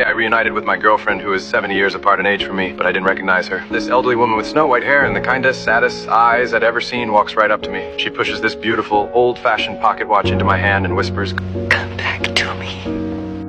I reunited with my girlfriend who is 70 years apart in age from me, but I didn't recognize her. This elderly woman with snow white hair and the kindest, saddest eyes I'd ever seen walks right up to me. She pushes this beautiful, old-fashioned pocket watch into my hand and whispers, "Come back to me."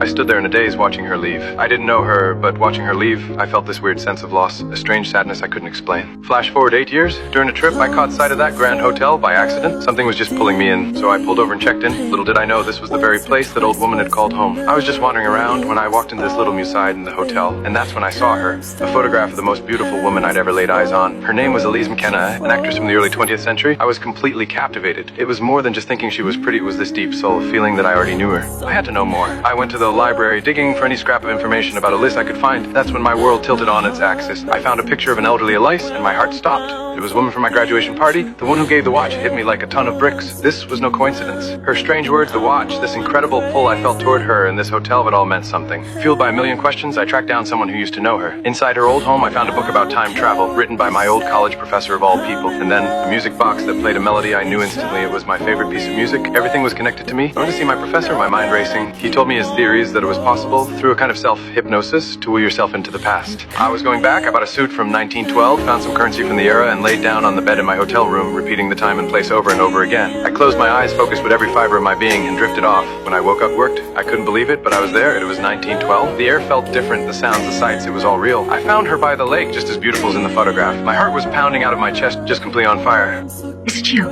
I stood there in a daze watching her leave. I didn't know her, but watching her leave, I felt this weird sense of loss, a strange sadness I couldn't explain. Flash forward 8 years. During a trip, I caught sight of that grand hotel by accident. Something was just pulling me in, so I pulled over and checked in. Little did I know this was the very place that old woman had called home. I was just wandering around when I walked into this little muside in the hotel, and that's when I saw her. A photograph of the most beautiful woman I'd ever laid eyes on. Her name was Elise McKenna, an actress from the early 20th century. I was completely captivated. It was more than just thinking she was pretty, it was this deep soul, feeling that I already knew her. I had to know more. I went to the library, digging for any scrap of information about Elise I could find. That's when my world tilted on its axis. I found a picture of an elderly Elise, and my heart stopped. It was a woman from my graduation party. The one who gave the watch hit me like a ton of bricks. This was no coincidence. Her strange words, the watch, this incredible pull I felt toward her, and this hotel, it all meant something. Fueled by a million questions, I tracked down someone who used to know her. Inside her old home, I found a book about time travel, written by my old college professor of all people. And then, a music box that played a melody I knew instantly it was my favorite piece of music. Everything was connected to me. I went to see my professor, my mind racing. He told me his theories that it was possible, through a kind of self-hypnosis, to will yourself into the past. I was going back. I bought a suit from 1912, found some currency from the era, and laid down on the bed in my hotel room, repeating the time and place over and over again. I closed my eyes, focused with every fiber of my being, and drifted off. When I woke up, worked. I couldn't believe it, but I was there. It was 1912. The air felt different, the sounds, the sights, it was all real. I found her by the lake, just as beautiful as in the photograph. My heart was pounding out of my chest, just completely on fire. Is it you?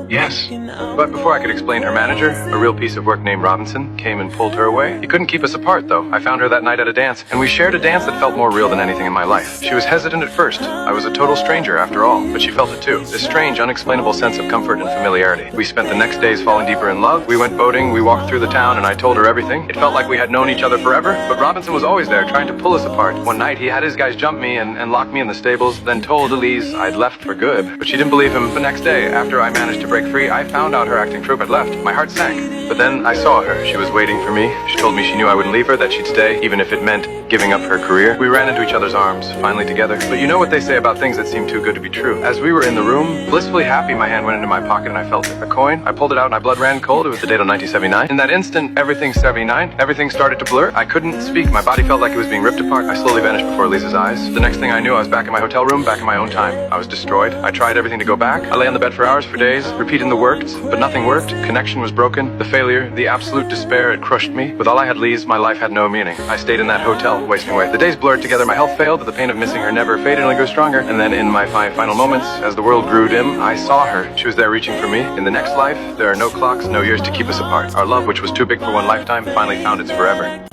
Yes. But before I could explain, her manager, a real piece of work named Robinson, came and pulled her away. He couldn't keep us apart, though. I found her that night at a dance, and we shared a dance that felt more real than anything in my life. She was hesitant at first. I was a total stranger, after all, but she felt it too. This strange, unexplainable sense of comfort and familiarity. We spent the next days falling deeper in love. We went boating, we walked through the town, and I told her everything. It felt like we had known each other forever, but Robinson was always there, trying to pull us apart. One night, he had his guys jump me and lock me in the stables, then told Elise I'd left for good. But she didn't believe him. The next day, after I managed to break free, I found out her acting troupe had left. My heart sank. But then I saw her. She was waiting for me. She told me she knew I wouldn't leave her, that she'd stay, even if it meant giving up her career. We ran into each other's arms, finally together. But you know what they say about things that seem too good to be true. As we were in the room, blissfully happy, my hand went into my pocket and I felt it. A coin. I pulled it out and my blood ran cold. It was the date of 1979. In that instant, everything 79, everything started to blur. I couldn't speak. My body felt like it was being ripped apart. I slowly vanished before Lisa's eyes. The next thing I knew, I was back in my hotel room, back in my own time. I was destroyed. I tried everything to go back. I lay on the bed for hours, for days, repeating the words, but nothing worked. Connection was broken. The failure, the absolute despair, it crushed me. With all I had Lise, my life had no meaning. I stayed in that hotel, wasting away. The days blurred together. My health failed, but the pain of missing her never faded, only grew stronger. And then in my final moments, as the world grew dim, I saw her. She was there reaching for me. In the next life, there are no clocks, no years to keep us apart. Our love, which was too big for one lifetime, finally found its forever.